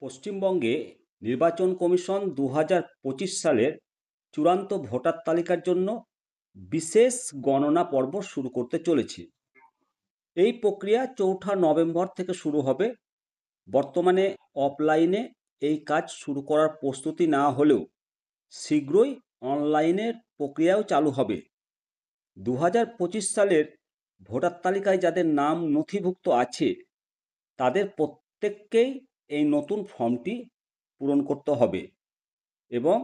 পশ্চিমবঙ্গে নির্বাচন কমিশন ২০২৫ সালের চূড়ান্ত ভোটার তালিকার জন্য বিশেষ গণনা পর্ব শুরু করতে চলেছে। এই প্রক্রিয়া ৪ঠা নভেম্বর থেকে শুরু হবে। বর্তমানে অফলাইনে এই কাজ শুরু করার প্রস্তুতি নেওয়া হলেও শীঘ্রই অনলাইনের প্রক্রিয়াও চালু হবে। ২০২৫ সালের ভোটার তালিকায় যাদের নাম নথিভুক্ত আছে তাদের প্রত্যেককেই এই নতুন ফর্মটি পূরণ করতে হবে এবং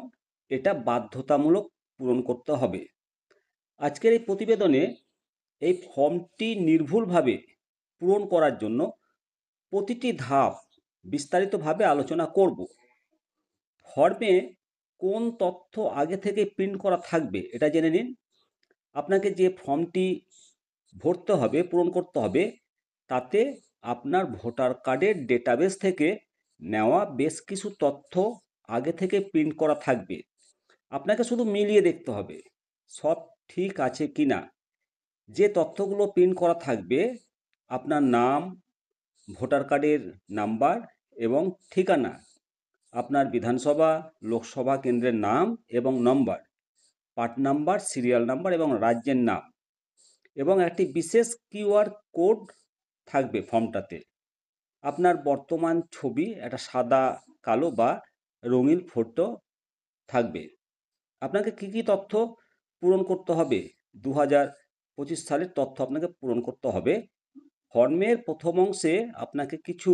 এটা বাধ্যতামূলক পূরণ করতে হবে। আজকের এই প্রতিবেদনে এই ফর্মটি নির্ভুলভাবে পূরণ করার জন্য প্রতিটি ধাপ বিস্তারিতভাবে আলোচনা করব। ফর্মে কোন তথ্য আগে থেকে প্রিন্ট করা থাকবে এটা জেনে নিন। আপনাকে যে ফর্মটি ভরতে হবে, পূরণ করতে হবে, তাতে আপনার ভোটার কার্ডের ডেটাবেস থেকে নেওয়া বেশ কিছু তথ্য আগে থেকে প্রিন্ট করা থাকবে। আপনাকে শুধু মিলিয়ে দেখতে হবে সব ঠিক আছে কি না। যে তথ্যগুলো প্রিন্ট করা থাকবে আপনার নাম, ভোটার কার্ডের নাম্বার এবং ঠিকানা, আপনার বিধানসভা লোকসভা কেন্দ্রের নাম এবং নম্বর, পার্ট নাম্বার, সিরিয়াল নাম্বার এবং রাজ্যের নাম এবং একটি বিশেষ কিউআর কোড থাকবে ফর্মটাতে। আপনার বর্তমান ছবি, একটা সাদা কালো বা রঙিন ফটো থাকবে। আপনাকে কি তথ্য পূরণ করতে হবে? ২০২৫ সালের তথ্য আপনাকে পূরণ করতে হবে। ফর্মের প্রথম অংশে আপনাকে কিছু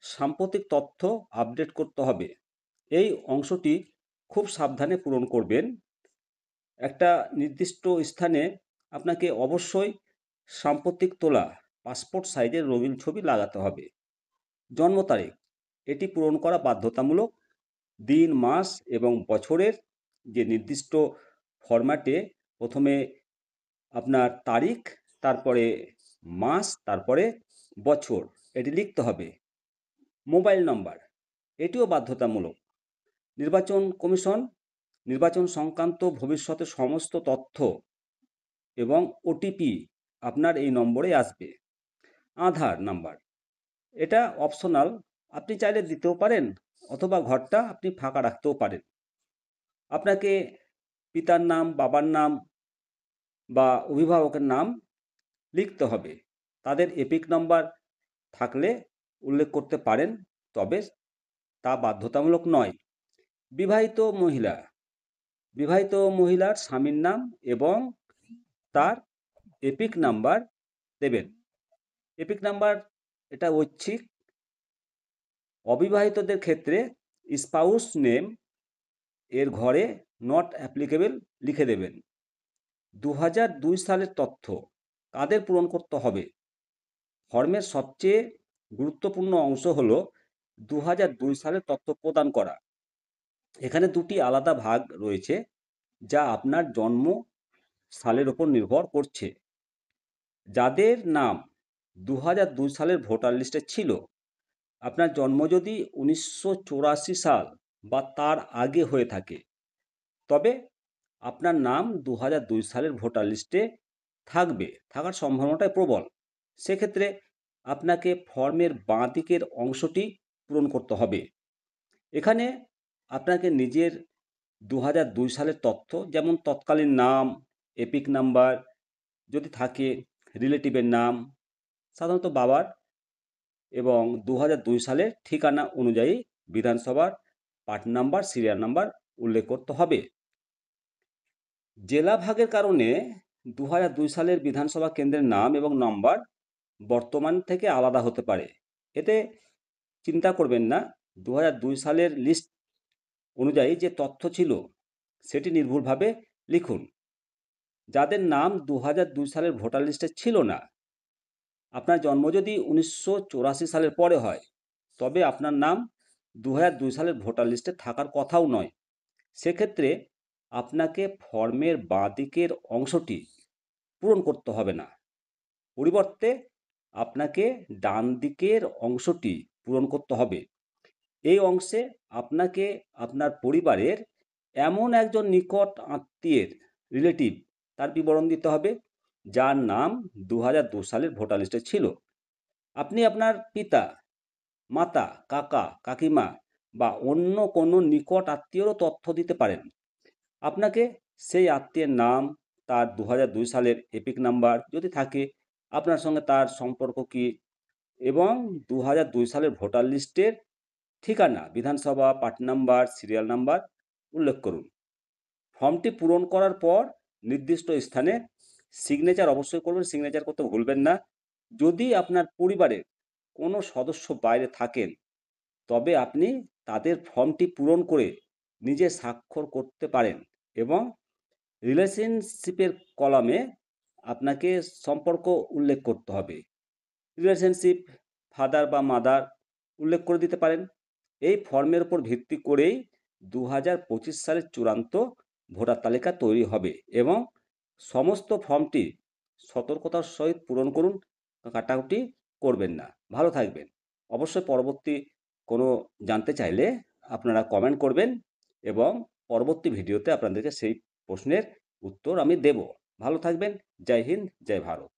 সাম্প্রতিক তথ্য আপডেট করতে হবে। এই অংশটি খুব সাবধানে পূরণ করবেন। একটা নির্দিষ্ট স্থানে আপনাকে অবশ্যই সাম্প্রতিক তোলা পাসপোর্ট সাইজের রঙিন ছবি লাগাতে হবে। জন্ম তারিখ, এটি পূরণ করা বাধ্যতামূলক। দিন, মাস এবং বছরের যে নির্দিষ্ট ফরম্যাটে প্রথমে আপনার তারিখ, তারপরে মাস, তারপরে বছর এটি লিখতে হবে। মোবাইল নম্বর, এটিও বাধ্যতামূলক। নির্বাচন কমিশন নির্বাচন সংক্রান্ত ভবিষ্যতে সমস্ত তথ্য এবং ওটিপি আপনার এই নম্বরে আসবে। আধার নাম্বার, এটা অপশনাল, আপনি চাইলে দিতেও পারেন অথবা ঘরটা আপনি ফাঁকা রাখতেও পারেন। আপনাকে পিতার নাম, বাবার নাম বা অভিভাবকের নাম লিখতে হবে। তাদের এপিক নাম্বার থাকলে উল্লেখ করতে পারেন, তবে তা বাধ্যতামূলক নয়। বিবাহিত মহিলা, বিবাহিত মহিলার স্বামীর নাম এবং তার এপিক নাম্বার দেবেন। এপিক নাম্বার এটা ঐচ্ছিক। অবিবাহিতদের ক্ষেত্রে স্পাউস নেম এর ঘরে নট অ্যাপ্লিকেবল লিখে দেবেন। ২০০২ সালের তথ্য কাদের পূরণ করতে হবে? ফর্মের সবচেয়ে গুরুত্বপূর্ণ অংশ হলো ২০০২ সালের তথ্য প্রদান করা। এখানে দুটি আলাদা ভাগ রয়েছে যা আপনার জন্ম সালের উপর নির্ভর করছে। যাদের নাম ২০০২ সালের ভোটার লিস্টে ছিল, আপনার জন্ম যদি ১৯৮৪ সাল বা তার আগে হয়ে থাকে, তবে আপনার নাম ২০০২ সালের ভোটার লিস্টে থাকার সম্ভাবনাটাই প্রবল। সেক্ষেত্রে আপনাকে ফর্মের বাঁ দিকের অংশটি পূরণ করতে হবে। এখানে আপনাকে নিজের ২০০২ সালের তথ্য, যেমন তৎকালীন নাম, এপিক নাম্বার যদি থাকে, রিলেটিভের নাম, সাধারণত বাবার, এবং ২০০২ সালের ঠিকানা অনুযায়ী বিধানসভার পার্ট নাম্বার, সিরিয়াল নাম্বার উল্লেখ করতে হবে। জেলা ভাগের কারণে ২০০২ সালের বিধানসভা কেন্দ্রের নাম এবং নম্বর বর্তমান থেকে আলাদা হতে পারে। এতে চিন্তা করবেন না। ২০০২ সালের লিস্ট অনুযায়ী যে তথ্য ছিল সেটি নির্ভুলভাবে লিখুন। যাদের নাম ২০০২ সালের ভোটার লিস্টে ছিল না, আপনার জন্ম যদি ১৯৮৪ সালের পরে হয়, তবে আপনার নাম ২০০২ সালের ভোটার লিস্টে থাকার কথাও নয়। সেক্ষেত্রে আপনাকে ফর্মের বাঁ দিকের অংশটি পূরণ করতে হবে না। পরিবর্তে আপনাকে ডান দিকের অংশটি পূরণ করতে হবে। এই অংশে আপনাকে আপনার পরিবারের এমন একজন নিকট আত্মীয়ের, রিলেটিভ, তার বিবরণ দিতে হবে যার নাম ২০০২ সালের ভোটার লিস্টে ছিল। আপনি আপনার পিতা, মাতা, কাকা, কাকিমা বা অন্য কোনো নিকট আত্মীয়রও তথ্য দিতে পারেন। আপনাকে সেই আত্মীয়ের নাম, তার 2002 সালের এপিক নাম্বার যদি থাকে, আপনার সঙ্গে তার সম্পর্ক কী, এবং 2002 সালের ভোটার লিস্টের ঠিকানা, বিধানসভা, পার্টি নাম্বার, সিরিয়াল নাম্বার উল্লেখ করুন। ফর্মটি পূরণ করার পর নির্দিষ্ট স্থানে সিগনেচার অবশ্যই করবেন, সিগনেচার করতে ভুলবেন না। যদি আপনার পরিবারের কোনো সদস্য বাইরে থাকেন, তবে আপনি তাদের ফর্মটি পূরণ করে নিজে স্বাক্ষর করতে পারেন, এবং রিলেশনশিপের কলামে আপনাকে সম্পর্ক উল্লেখ করতে হবে। রিলেশনশিপ ফাদার বা মাদার উল্লেখ করে দিতে পারেন। এই ফর্মের উপর ভিত্তি করেই 2025 সালের চূড়ান্ত ভোটার তালিকা তৈরি হবে, এবং সমস্ত ফর্মটি সতর্কতার সহিত পূরণ করুন, কাটাকুটি করবেন না। ভালো থাকবেন। অবশ্যই পরবর্তী কোনো জানতে চাইলে আপনারা কমেন্ট করবেন, এবং পরবর্তী ভিডিওতে আপনাদেরকে সেই প্রশ্নের উত্তর আমি দেব। ভালো থাকবেন। জয় হিন্দ, জয় ভারত।